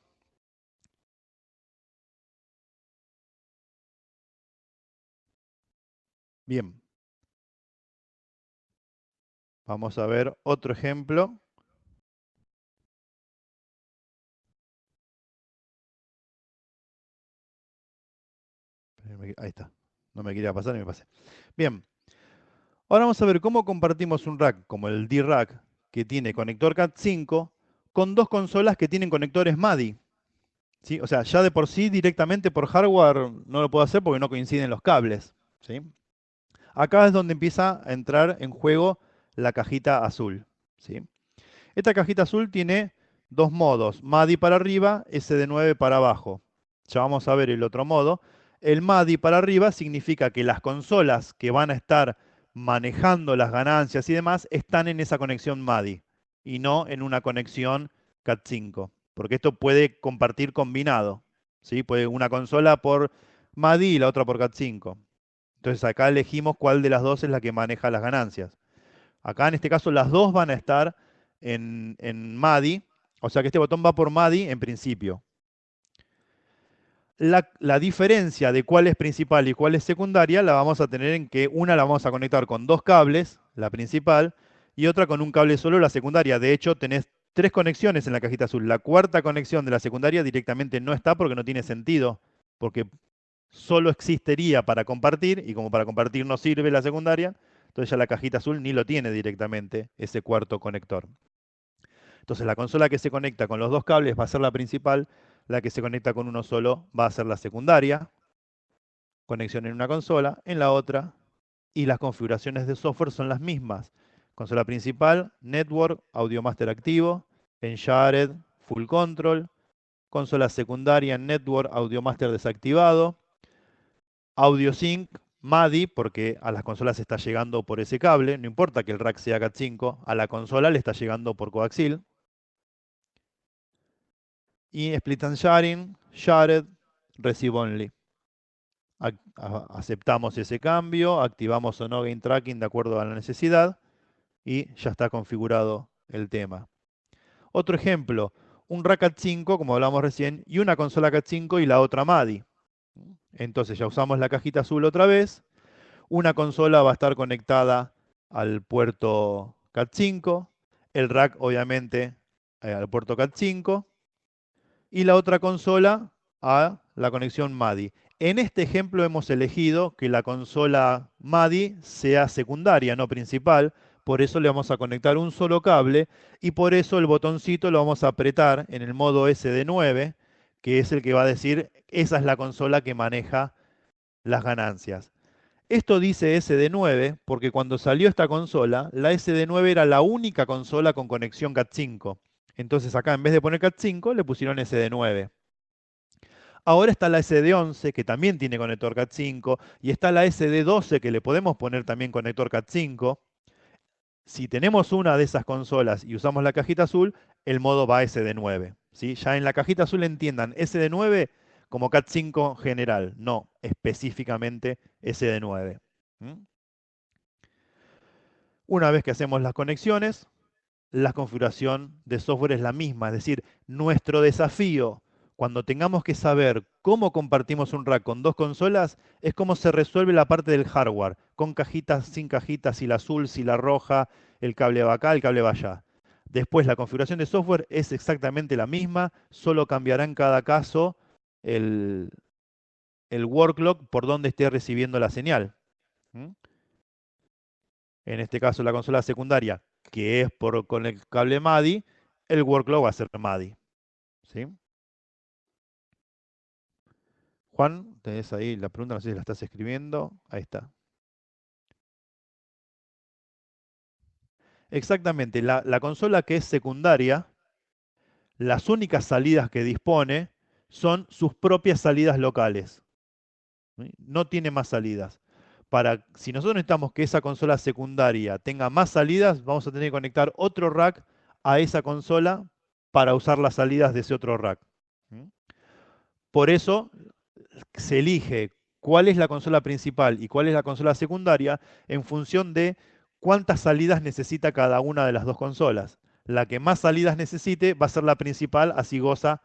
Bien, vamos a ver otro ejemplo. Ahí está. No me quería pasar y me pasé. Bien, ahora vamos a ver cómo compartimos un rack como el D-Rack que tiene conector Cat5 con dos consolas que tienen conectores MADI. ¿Sí? O sea, ya de por sí directamente por hardware no lo puedo hacer porque no coinciden los cables. ¿Sí? Acá es donde empieza a entrar en juego la cajita azul. ¿Sí? Esta cajita azul tiene dos modos, MADI para arriba, SD9 para abajo. Ya vamos a ver el otro modo. El MADI para arriba significa que las consolas que van a estar manejando las ganancias y demás están en esa conexión MADI y no en una conexión Cat5, porque esto puede compartir combinado. ¿Sí? Puede una consola por MADI y la otra por Cat5. Entonces acá elegimos cuál de las dos es la que maneja las ganancias. Acá en este caso las dos van a estar en MADI, o sea que este botón va por MADI en principio. La diferencia de cuál es principal y cuál es secundaria la vamos a tener en que una la vamos a conectar con dos cables, la principal, y otra con un cable solo, la secundaria. De hecho, tenés tres conexiones en la cajita azul. La cuarta conexión de la secundaria directamente no está porque no tiene sentido, porque solo existiría para compartir, y como para compartir no sirve la secundaria, entonces ya la cajita azul ni lo tiene directamente, ese cuarto conector. Entonces la consola que se conecta con los dos cables va a ser la principal, la que se conecta con uno solo va a ser la secundaria, conexión en una consola, en la otra, y las configuraciones de software son las mismas. Consola principal, Network, Audio Master activo, en Shared, Full Control, consola secundaria, Network, Audio Master desactivado, Audio Sync, MADI, porque a las consolas está llegando por ese cable, no importa que el rack sea Cat5, a la consola le está llegando por coaxil. Y Split and Sharing, Shared, Receive Only. Aceptamos ese cambio, activamos o no Gain Tracking de acuerdo a la necesidad y ya está configurado el tema. Otro ejemplo, un rack Cat5, como hablamos recién, y una consola Cat5 y la otra MADI. Entonces ya usamos la cajita azul otra vez. Una consola va a estar conectada al puerto Cat5, el rack obviamente al puerto Cat5 y la otra consola a la conexión MADI. En este ejemplo hemos elegido que la consola MADI sea secundaria, no principal. Por eso le vamos a conectar un solo cable y por eso el botoncito lo vamos a apretar en el modo SD9, que es el que va a decir, esa es la consola que maneja las ganancias. Esto dice SD9 porque cuando salió esta consola, la SD9 era la única consola con conexión Cat5. Entonces acá en vez de poner Cat5 le pusieron SD9. Ahora está la SD11 que también tiene conector Cat5 y está la SD12 que le podemos poner también conector Cat5. Si tenemos una de esas consolas y usamos la cajita azul, el modo va a SD9. ¿Sí? Ya en la cajita azul entiendan SD9 como Cat5 general, no específicamente SD9. ¿Mm? Una vez que hacemos las conexiones, la configuración de software es la misma. Es decir, nuestro desafío cuando tengamos que saber cómo compartimos un rack con dos consolas es cómo se resuelve la parte del hardware, con cajitas, sin cajitas, si la azul, si la roja, el cable va acá, el cable va allá. Después la configuración de software es exactamente la misma, solo cambiará en cada caso el, el workload por donde esté recibiendo la señal. ¿Mm? En este caso la consola secundaria, que es con el cable MADI, el workload va a ser MADI. ¿Sí? Juan, tenés ahí la pregunta, no sé si la estás escribiendo. Ahí está. Exactamente, la consola que es secundaria, las únicas salidas que dispone son sus propias salidas locales. ¿Sí? No tiene más salidas. Si nosotros necesitamos que esa consola secundaria tenga más salidas, vamos a tener que conectar otro rack a esa consola para usar las salidas de ese otro rack. ¿Mm? Por eso se elige cuál es la consola principal y cuál es la consola secundaria en función de cuántas salidas necesita cada una de las dos consolas. La que más salidas necesite va a ser la principal, así goza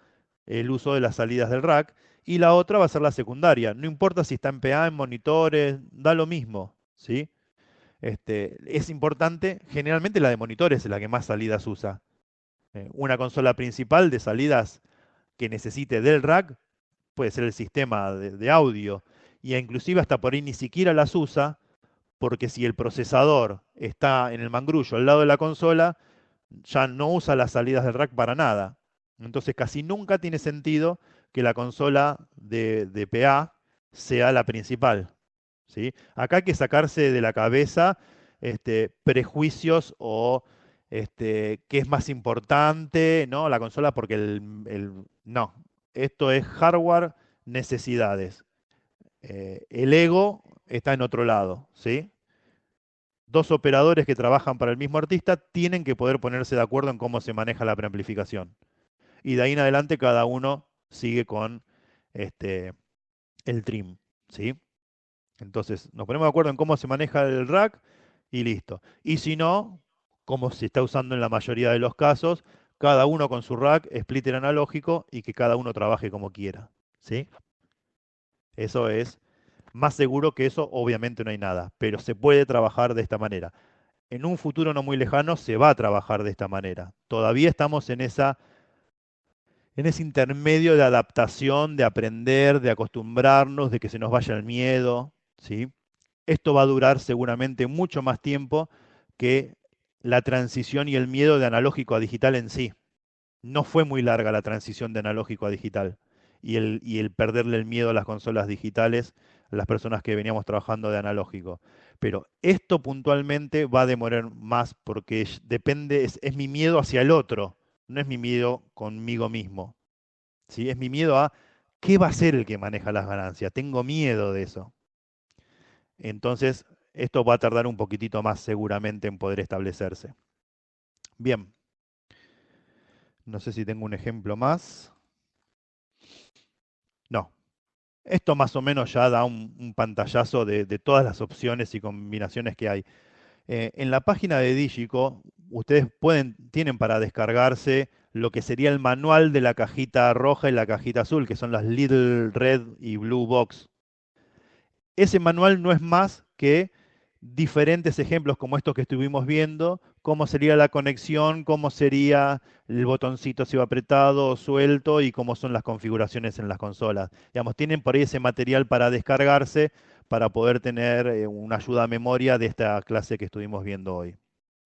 el uso de las salidas del rack, y la otra va a ser la secundaria. No importa si está en PA, en monitores, da lo mismo, ¿sí? Es importante, generalmente la de monitores es la que más salidas usa. Una consola principal de salidas que necesite del rack puede ser el sistema de audio, y inclusive hasta por ahí ni siquiera las usa, porque si el procesador está en el mangrullo al lado de la consola, ya no usa las salidas del rack para nada. Entonces casi nunca tiene sentido que la consola de PA sea la principal. ¿Sí? Acá hay que sacarse de la cabeza prejuicios o qué es más importante, ¿no? La consola porque no, esto es hardware, necesidades. El ego está en otro lado, ¿sí? Dos operadores que trabajan para el mismo artista tienen que poder ponerse de acuerdo en cómo se maneja la preamplificación. Y de ahí en adelante cada uno sigue con este, el trim, ¿sí? Entonces, nos ponemos de acuerdo en cómo se maneja el rack y listo. Y si no, como se está usando en la mayoría de los casos, cada uno con su rack, splitter analógico y que cada uno trabaje como quiera, ¿sí? Eso es más seguro que eso, obviamente no hay nada, pero se puede trabajar de esta manera. En un futuro no muy lejano se va a trabajar de esta manera. Todavía estamos en ese intermedio de adaptación, de aprender, de acostumbrarnos, de que se nos vaya el miedo, ¿sí? Esto va a durar seguramente mucho más tiempo que la transición y el miedo de analógico a digital en sí. No fue muy larga la transición de analógico a digital y el perderle el miedo a las consolas digitales a las personas que veníamos trabajando de analógico. Pero esto puntualmente va a demorar más porque depende, es mi miedo hacia el otro, no es mi miedo conmigo mismo. ¿Sí? Es mi miedo a qué va a ser el que maneja las ganancias. Tengo miedo de eso. Entonces, esto va a tardar un poquitito más seguramente en poder establecerse. Bien, no sé si tengo un ejemplo más. No, esto más o menos ya da un pantallazo de todas las opciones y combinaciones que hay. En la página de Digico, ustedes tienen para descargarse lo que sería el manual de la cajita roja y la cajita azul, que son las Little Red y Blue Box. Ese manual no es más que diferentes ejemplos como estos que estuvimos viendo, cómo sería la conexión, cómo sería el botoncito si va apretado o suelto y cómo son las configuraciones en las consolas. Digamos, tienen por ahí ese material para descargarse para poder tener una ayuda a memoria de esta clase que estuvimos viendo hoy.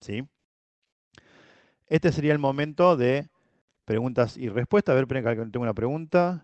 ¿Sí? Este sería el momento de preguntas y respuestas. A ver, esperen que tengo una pregunta.